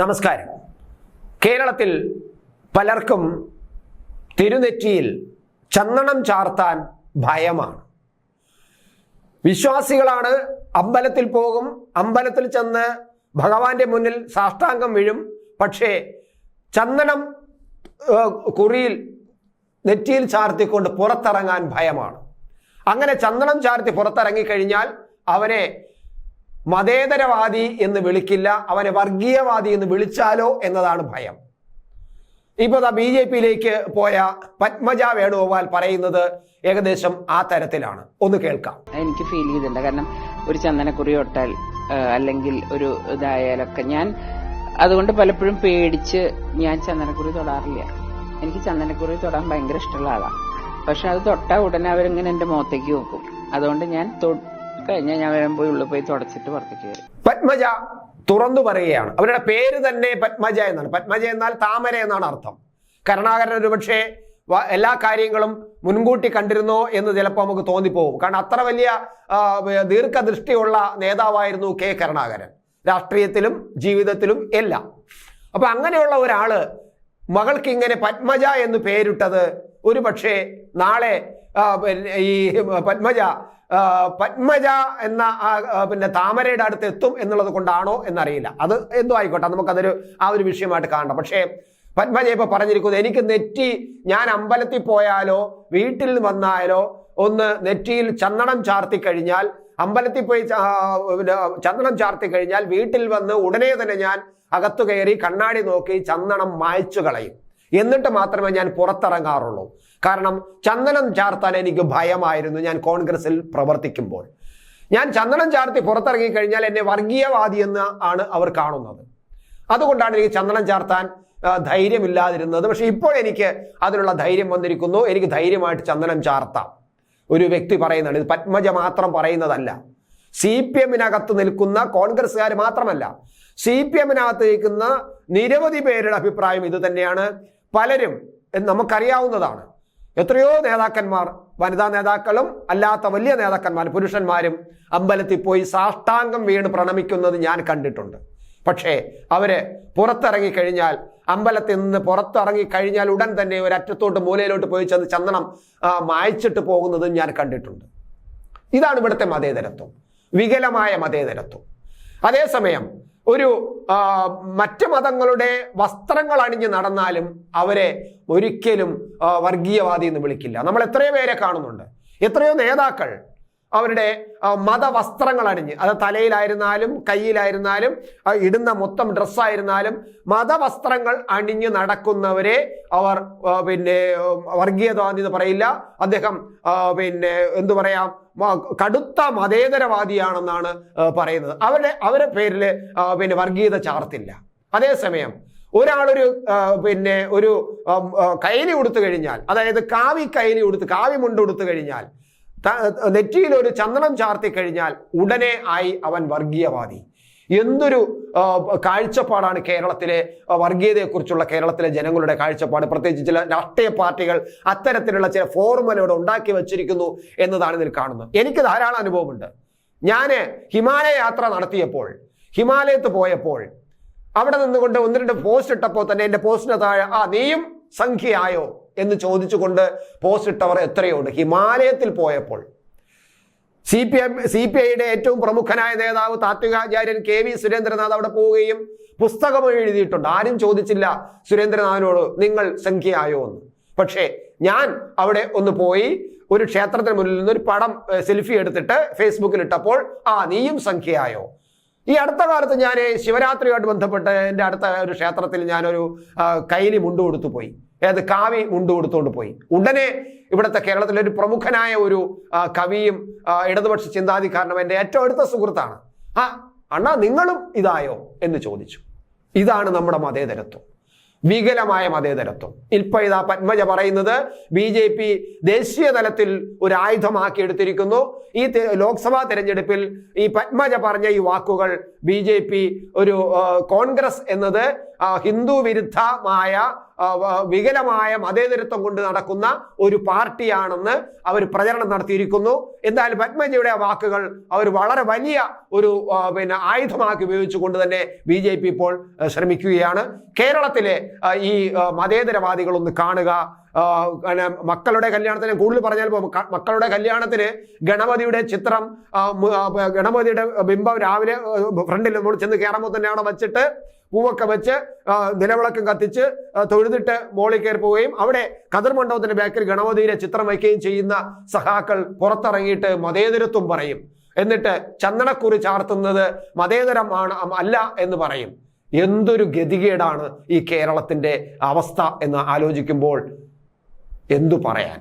നമസ്കാരം. കേരളത്തിൽ പലർക്കും തിരുനെറ്റിയിൽ ചന്ദനം ചാർത്താൻ ഭയമാണ്. വിശ്വാസികളാണ്, അമ്പലത്തിൽ പോകും, അമ്പലത്തിൽ ചെന്ന് ഭഗവാന്റെ മുന്നിൽ സാഷ്ടാംഗം വീഴും. പക്ഷേ ചന്ദനം കുറിയിൽ നെറ്റിയിൽ ചാർത്തിക്കൊണ്ട് പുറത്തിറങ്ങാൻ ഭയമാണ്. അങ്ങനെ ചന്ദനം ചാർത്തി പുറത്തിറങ്ങിക്കഴിഞ്ഞാൽ അവനെ മതേതരവാദി എന്ന് വിളിക്കില്ല, അവനെ വർഗീയവാദി എന്ന് വിളിച്ചാലോ എന്നതാണ് ഭയം. ഇപ്പോൾ BJP-യിലേക്ക് പോയ പത്മജ വേണുഗോപാൽ പറയുന്നത് ഏകദേശം ആ തരത്തിലാണ്. ഒന്ന് കേൾക്കാം. എനിക്ക് ഫീൽ ചെയ്തിട്ടുണ്ട്. കാരണം ഒരു ചന്ദനക്കുറി തൊട്ടാൽ അല്ലെങ്കിൽ ഒരു ഇതായാലൊക്കെ ഞാൻ അതുകൊണ്ട് പലപ്പോഴും പേടിച്ച് ഞാൻ ചന്ദനക്കുറി തൊടാറില്ല. എനിക്ക് ചന്ദനക്കുറി തൊടാൻ ഭയങ്കര ഇഷ്ടമുള്ള ആളാണ്. പക്ഷെ അത് തൊട്ടാൽ ഉടനെ അവരിങ്ങനെ എന്റെ മുഖത്തേക്ക് നോക്കും. അതുകൊണ്ട് ഞാൻ കഴിഞ്ഞാൽ ഞാൻ പോയി ഉള്ളിൽ പോയി തുടച്ചിട്ട് പുറത്തേക്ക് വരും. പത്മജ തുറന്നു പറയുകയാണ്. അവരുടെ പേര് തന്നെ പത്മജ എന്നാണ്. പത്മജ എന്നാൽ താമര എന്നാണ് അർത്ഥം. കരുണാകരൻ ഒരുപക്ഷെ എല്ലാ കാര്യങ്ങളും മുൻകൂട്ടി കണ്ടിരുന്നോ എന്ന് ചിലപ്പോൾ നമുക്ക് തോന്നിപ്പോകും. കാരണം അത്ര വലിയ ദീർഘദൃഷ്ടിയുള്ള നേതാവായിരുന്നു കെ കരുണാകരൻ, രാഷ്ട്രീയത്തിലും ജീവിതത്തിലും എല്ലാം. അപ്പൊ അങ്ങനെയുള്ള ഒരാള് മകൾക്ക് ഇങ്ങനെ പത്മജ എന്ന് പേരിട്ടത് ഒരുപക്ഷെ നാളെ ഈ പത്മജ എന്ന പിന്നെ താമരയുടെ അടുത്ത് എത്തും എന്നുള്ളത് കൊണ്ടാണോ എന്നറിയില്ല. അത് എന്തോ ആയിക്കോട്ടെ, നമുക്കതൊരു ഒരു വിഷയമായിട്ട് കാണണം. പക്ഷേ പത്മജ ഇപ്പൊ പറഞ്ഞിരിക്കുന്നത്, എനിക്ക് നെറ്റി ഞാൻ അമ്പലത്തിൽ പോയാലോ വീട്ടിൽ വന്നാലോ ഒന്ന് നെറ്റിയിൽ ചന്ദനം ചാർത്തി കഴിഞ്ഞാൽ, അമ്പലത്തിൽ പോയി ചന്ദനം ചാർത്തി കഴിഞ്ഞാൽ വീട്ടിൽ വന്ന് ഉടനെ തന്നെ ഞാൻ അകത്തു കയറി കണ്ണാടി നോക്കി ചന്ദനം മായ്ച്ചു കളയും. എന്നിട്ട് മാത്രമേ ഞാൻ പുറത്തിറങ്ങാറുള്ളൂ. കാരണം ചന്ദനം ചാർത്താൻ എനിക്ക് ഭയമായിരുന്നു ഞാൻ കോൺഗ്രസിൽ പ്രവർത്തിക്കുമ്പോൾ. ഞാൻ ചന്ദനം ചാർത്തി പുറത്തിറങ്ങി കഴിഞ്ഞാൽ എന്നെ വർഗീയവാദി എന്ന് ആണ് അവർ കാണുന്നത്. അതുകൊണ്ടാണ് എനിക്ക് ചന്ദനം ചാർത്താൻ ധൈര്യമില്ലാതിരുന്നത്. പക്ഷെ ഇപ്പോൾ എനിക്ക് അതിനുള്ള ധൈര്യം വന്നിരിക്കുന്നു. എനിക്ക് ധൈര്യമായിട്ട് ചന്ദനം ചാർത്താം. ഒരു വ്യക്തി പറയുന്നതാണ്, ഇത് പത്മജ മാത്രം പറയുന്നതല്ല. CPM-നകത്ത് നിൽക്കുന്ന കോൺഗ്രസ്സുകാർ മാത്രമല്ല, CPM-നകത്ത് നിൽക്കുന്ന നിരവധി പേരുടെ അഭിപ്രായം ഇത് തന്നെയാണ്. പലരും നമുക്കറിയാവുന്നതാണ്. എത്രയോ നേതാക്കന്മാർ, വനിതാ നേതാക്കളും അല്ലാത്ത വലിയ നേതാക്കന്മാർ, പുരുഷന്മാരും അമ്പലത്തിൽ പോയി സാഷ്ടാംഗം വീണ് പ്രണമിക്കുന്നത് ഞാൻ കണ്ടിട്ടുണ്ട്. പക്ഷേ അവര് പുറത്തിറങ്ങി കഴിഞ്ഞാൽ, അമ്പലത്തിൽ നിന്ന് പുറത്തിറങ്ങി കഴിഞ്ഞാൽ ഉടൻ തന്നെ ഒരറ്റത്തോട്ട് മൂലയിലോട്ട് പോയി ചെന്ന് ചന്ദനം മായ്ച്ചിട്ട് പോകുന്നതും ഞാൻ കണ്ടിട്ടുണ്ട്. ഇതാണ് ഇവിടുത്തെ മതേതരത്വം, വികലമായ മതേതരത്വം. അതേസമയം ഒരു മറ്റ് മതങ്ങളുടെ വസ്ത്രങ്ങൾ അണിഞ്ഞ് നടന്നാലും അവരെ ഒരിക്കലും വർഗീയവാദി എന്ന് വിളിക്കില്ല. നമ്മൾ എത്രയോ പേരെ കാണുന്നുണ്ട്, എത്രയോ നേതാക്കൾ അവരുടെ മതവസ്ത്രങ്ങൾ അണിഞ്ഞ്, അത് തലയിലായിരുന്നാലും കയ്യിലായിരുന്നാലും ഇടുന്ന മൊത്തം ഡ്രസ്സായിരുന്നാലും മതവസ്ത്രങ്ങൾ അണിഞ്ഞ് നടക്കുന്നവരെ അവർ പിന്നെ വർഗീയവാദി എന്ന് പറയില്ല. അദ്ദേഹം പിന്നെ എന്തു പറയാം, കടുത്ത മതേതരവാദിയാണെന്നാണ് പറയുന്നത്. അവരുടെ പേരിൽ പിന്നെ വർഗീയത ചാർത്തില്ല. അതേസമയം ഒരാളൊരു പിന്നെ ഒരു കൈലി ഉടുത്തു കഴിഞ്ഞാൽ, അതായത് കാവി കൈലി ഉടുത്ത്, കാവി മുണ്ട് ഉടുത്തു കഴിഞ്ഞാൽ, നെറ്റിയിൽ ഒരു ചന്ദനം ചാർത്തി കഴിഞ്ഞാൽ ഉടനെ ആയി അവൻ വർഗീയവാദി. എന്തൊരു കാഴ്ചപ്പാടാണ് കേരളത്തിലെ വർഗീയതയെക്കുറിച്ചുള്ള കേരളത്തിലെ ജനങ്ങളുടെ കാഴ്ചപ്പാട്. പ്രത്യേകിച്ച് ചില രാഷ്ട്രീയ പാർട്ടികൾ അത്തരത്തിലുള്ള ചില ഫോർമുലയോടെ ഉണ്ടാക്കി വച്ചിരിക്കുന്നു എന്നതാണ് ഇതിൽ കാണുന്നത്. എനിക്ക് ധാരാളം അനുഭവമുണ്ട്. ഞാൻ ഹിമാലയ യാത്ര നടത്തിയപ്പോൾ, ഹിമാലയത്ത് പോയപ്പോൾ അവിടെ നിന്നുകൊണ്ട് 1-2 പോസ്റ്റ് ഇട്ടപ്പോൾ തന്നെ എൻ്റെ പോസ്റ്റിന് താഴെ നീയും സംഖ്യയായോ എന്ന് ചോദിച്ചുകൊണ്ട് പോസ്റ്റ് ഇട്ടവർ എത്രയോ ഉണ്ട്. ഹിമാലയത്തിൽ പോയപ്പോൾ CPI-യുടെ ഏറ്റവും പ്രമുഖനായ നേതാവ് താത്വികാചാര്യൻ KV സുരേന്ദ്രനാഥ് അവിടെ പോവുകയും പുസ്തകം എഴുതിയിട്ടുണ്ട്. ആരും ചോദിച്ചില്ല സുരേന്ദ്രനാഥിനോട് നിങ്ങൾ സംഖ്യയായോ എന്ന്. പക്ഷേ ഞാൻ അവിടെ ഒന്ന് പോയി ഒരു ക്ഷേത്രത്തിന് മുന്നിൽ നിന്ന് ഒരു പടം സെൽഫി എടുത്തിട്ട് ഫേസ്ബുക്കിൽ ഇട്ടപ്പോൾ നീയും സംഖ്യയായോ. ഈ അടുത്ത കാലത്ത് ഞാൻ ശിവരാത്രിയുമായിട്ട് ബന്ധപ്പെട്ട് എൻ്റെ അടുത്ത ഒരു ക്ഷേത്രത്തിൽ ഞാനൊരു കൈലി മുണ്ട് കൊടുത്തു പോയി, കാവി മുണ്ട് കൊടുത്തുകൊണ്ട് പോയി. ഉടനെ ഇവിടുത്തെ കേരളത്തിലെ ഒരു പ്രമുഖനായ ഒരു കവിയും ഇടതുപക്ഷ ചിന്താധികാരനും എൻ്റെ ഏറ്റവും അടുത്ത സുഹൃത്താണ്. അണ്ണാ നിങ്ങളും ഇതായോ എന്ന് ചോദിച്ചു. ഇതാണ് നമ്മുടെ മതേതരത്വം, വികലമായ മതേതരത്വം. ഇപ്പൊ ഇതാ പത്മജ പറയുന്നത് BJP ദേശീയ തലത്തിൽ ഒരു ആയുധമാക്കി എടുത്തിരിക്കുന്നു. ഈ ലോക്സഭാ തെരഞ്ഞെടുപ്പിൽ ഈ പത്മജ പറഞ്ഞ ഈ വാക്കുകൾ BJP ഒരു കോൺഗ്രസ് എന്നത് ഹിന്ദു വിരുദ്ധമായ വികലമായ മതേതരത്വം കൊണ്ട് നടക്കുന്ന ഒരു പാർട്ടിയാണെന്ന് അവർ പ്രചരണം നടത്തിയിരിക്കുന്നു. എന്തായാലും പത്മജിയുടെ വാക്കുകൾ അവർ വളരെ വലിയ ഒരു ആയുധമാക്കി ഉപയോഗിച്ചുകൊണ്ട് തന്നെ BJP ഇപ്പോൾ ശ്രമിക്കുകയാണ്. കേരളത്തിലെ ഈ മതേതരവാദികളൊന്ന് കാണുക. മക്കളുടെ കല്യാണത്തിന് കൂടുതൽ പറഞ്ഞാൽ മക്കളുടെ കല്യാണത്തിന് ഗണപതിയുടെ ചിത്രം, ഗണപതിയുടെ ബിംബം രാവിലെ ഫ്രണ്ടിൽ നമ്മൾ ചെന്ന് കയറുമ്പോൾ തന്നെ അവിടെ വെച്ചിട്ട് പൂവൊക്കെ വെച്ച് നിലവിളക്കം കത്തിച്ച് തൊഴുതിട്ട് മോളിൽ കയറി പോവുകയും അവിടെ കതിർ മണ്ഡപത്തിന്റെ ബാക്കിൽ ഗണപതിയുടെ ചിത്രം വയ്ക്കുകയും ചെയ്യുന്ന സഖാക്കൾ പുറത്തിറങ്ങിയിട്ട് മതേതരത്വം പറയും. എന്നിട്ട് ചന്ദനക്കുറി ചാർത്തുന്നത് മതേതരമാണ് അല്ല എന്ന് പറയും. എന്തൊരു ഗതികേടാണ് ഈ കേരളത്തിന്റെ അവസ്ഥ എന്ന് ആലോചിക്കുമ്പോൾ എന്തു പറയാൻ.